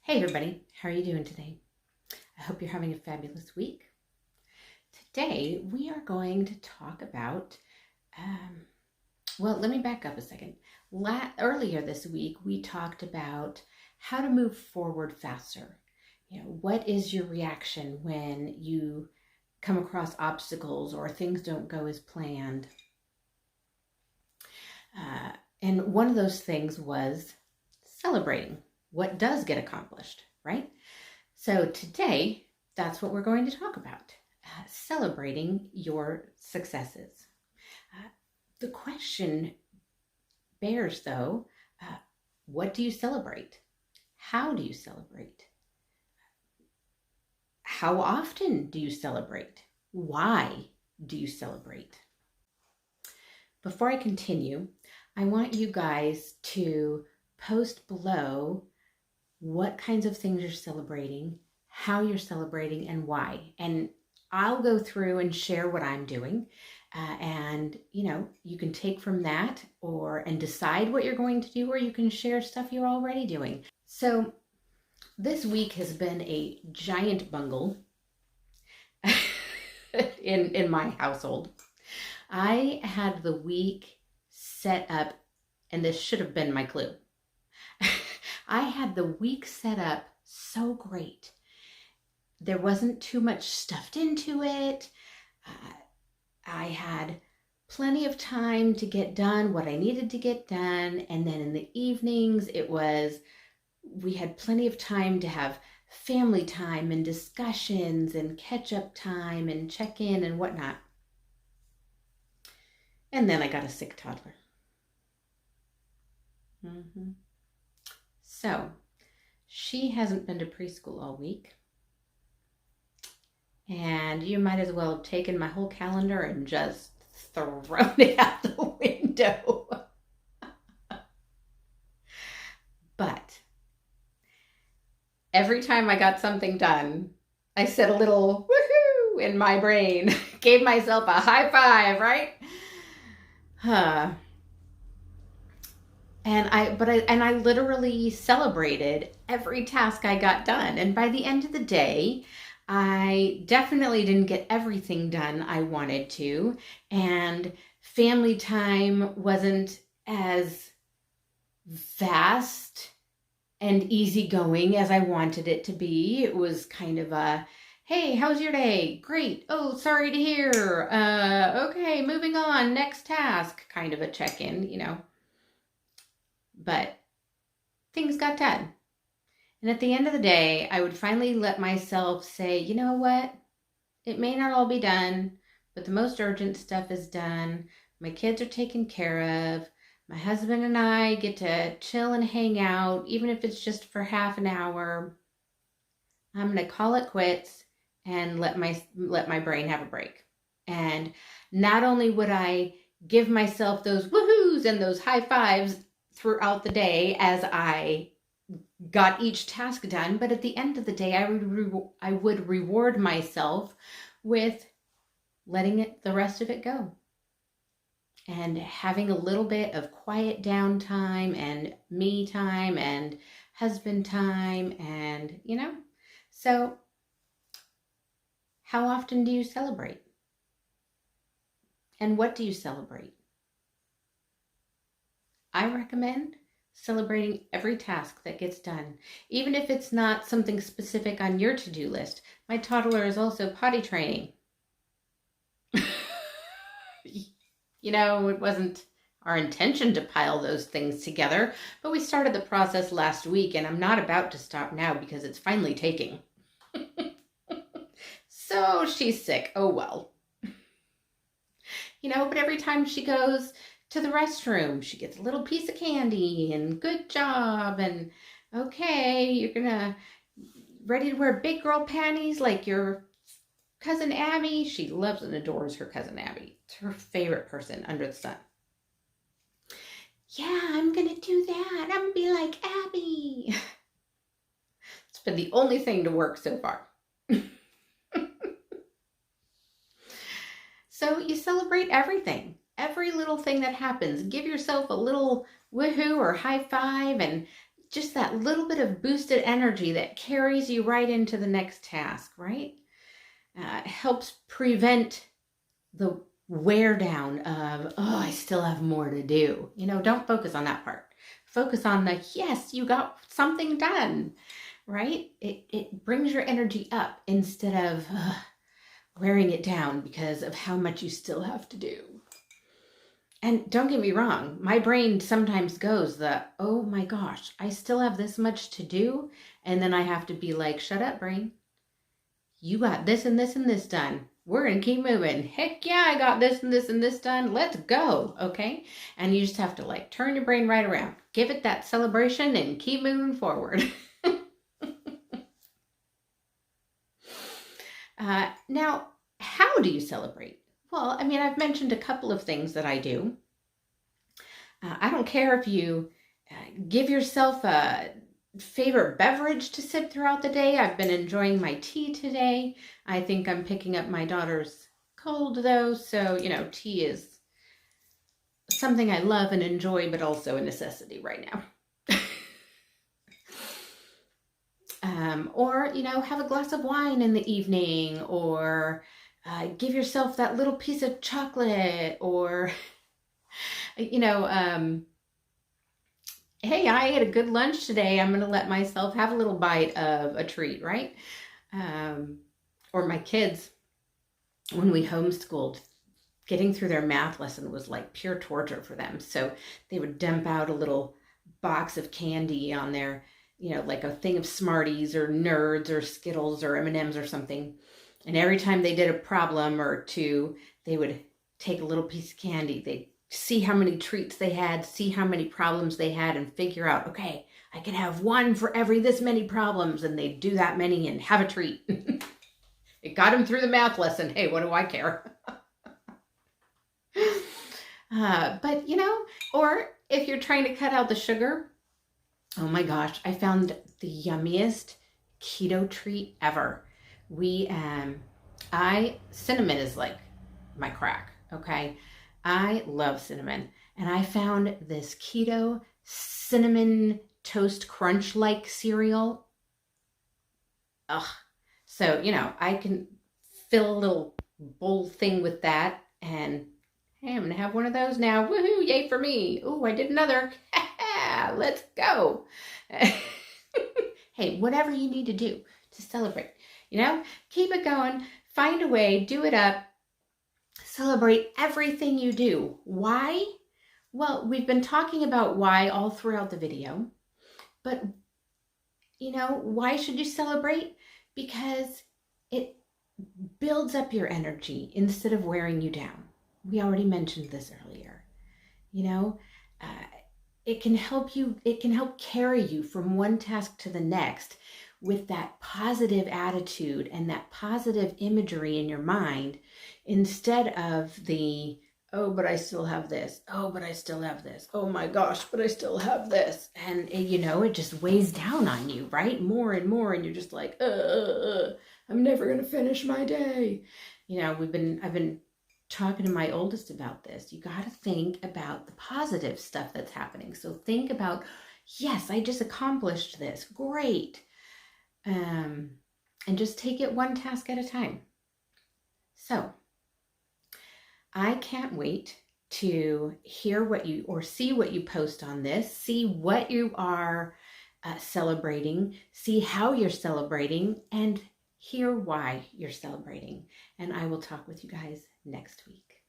Hey everybody, how are you doing today? I hope you're having a fabulous week. Today we are going to talk about, let me back up a second. Earlier this week we talked about how to move forward faster. What is your reaction when you come across obstacles or things don't go as planned? And one of those things was celebrating what does get accomplished, right? So today, that's what we're going to talk about, celebrating your successes. The question bears, though, what do you celebrate? How do you celebrate? How often do you celebrate? Why do you celebrate? Before I continue, I want you guys to post below what kinds of things you're celebrating, how you're celebrating, and why. And I'll go through and share what I'm doing. And you can take from that and decide what you're going to do, or you can share stuff you're already doing. So this week has been a giant bungle in my household. I had the week set up, and this should have been my clue. I had the week set up so great. There wasn't too much stuffed into it. I had plenty of time to get done what I needed to get done. And then in the evenings, we had plenty of time to have family time and discussions and catch up time and check in and whatnot. And then I got a sick toddler. So she hasn't been to preschool all week. And you might as well have taken my whole calendar and just thrown it out the window. But every time I got something done, I said a little woohoo in my brain. Gave myself a high five, right? And I literally celebrated every task I got done. And by the end of the day, I definitely didn't get everything done I wanted to. And family time wasn't as vast and easygoing as I wanted it to be. It was kind of a, hey, how's your day? Great. Oh, sorry to hear. Okay, moving on. Next task. Kind of a check-in, But things got done. And at the end of the day, I would finally let myself say, you know what? It may not all be done, but the most urgent stuff is done. My kids are taken care of. My husband and I get to chill and hang out, even if it's just for half an hour. I'm going to call it quits and let my brain have a break. And not only would I give myself those woohoos and those high fives throughout the day as I got each task done, but at the end of the day, I would reward myself with letting the rest of it go and having a little bit of quiet downtime and me time and husband time, and So how often do you celebrate? And what do you celebrate? I recommend celebrating every task that gets done, even if it's not something specific on your to-do list. My toddler is also potty training. It wasn't our intention to pile those things together, but we started the process last week, and I'm not about to stop now because it's finally taking. So she's sick. Oh, well. But every time she goes to the restroom, she gets a little piece of candy and good job, and okay, you're gonna ready to wear big girl panties like your cousin Abby. She loves and adores her cousin Abby. It's her favorite person under the sun. Yeah, I'm gonna do that. I'm gonna be like Abby. It's been the only thing to work so far. So you celebrate everything. Every little thing that happens. Give yourself a little woohoo or high five, and just that little bit of boosted energy that carries you right into the next task, right? Helps prevent the wear down of, oh, I still have more to do. Don't focus on that part. Focus on the, yes, you got something done, right? It brings your energy up instead of wearing it down because of how much you still have to do. And don't get me wrong, my brain sometimes goes oh my gosh, I still have this much to do. And then I have to be like, shut up, brain. You got this and this and this done. We're going to keep moving. Heck yeah, I got this and this and this done. Let's go. Okay. And you just have to like turn your brain right around. Give it that celebration and keep moving forward. Now, how do you celebrate? Well, I mean, I've mentioned a couple of things that I do. I don't care if you give yourself a favorite beverage to sip throughout the day. I've been enjoying my tea today. I think I'm picking up my daughter's cold though. So, tea is something I love and enjoy, but also a necessity right now. Or, have a glass of wine in the evening, or give yourself that little piece of chocolate, or, hey, I ate a good lunch today. I'm going to let myself have a little bite of a treat, right? Or my kids, when we homeschooled, getting through their math lesson was like pure torture for them. So they would dump out a little box of candy on their, like a thing of Smarties or Nerds or Skittles or M&Ms or something. And every time they did a problem or two, they would take a little piece of candy. They'd see how many treats they had, see how many problems they had, and figure out, okay, I can have one for every this many problems. And they'd do that many and have a treat. It got them through the math lesson. Hey, what do I care? But, or if you're trying to cut out the sugar, oh my gosh, I found the yummiest keto treat ever. Cinnamon is like my crack, okay? I love cinnamon. And I found this keto cinnamon toast crunch-like cereal. Ugh. So, I can fill a little bowl thing with that, and hey, I'm going to have one of those now. Woohoo, yay for me. Ooh, I did another. Let's go. Hey, whatever you need to do to celebrate, keep it going, find a way, do it up, celebrate everything you do. Why? Well, we've been talking about why all throughout the video, but why should you celebrate? Because it builds up your energy instead of wearing you down. We already mentioned this earlier. It can help you, it can help carry you from one task to the next with that positive attitude and that positive imagery in your mind, instead of the, oh, but I still have this. Oh, but I still have this. Oh my gosh, but I still have this. And it just weighs down on you, right? More and more. And you're just like, I'm never going to finish my day. I've been talking to my oldest about this. You got to think about the positive stuff that's happening. So think about, yes, I just accomplished this. Great. And just take it one task at a time. So I can't wait to hear see what you post on this, see what you are celebrating, see how you're celebrating, and hear why you're celebrating. And I will talk with you guys next week.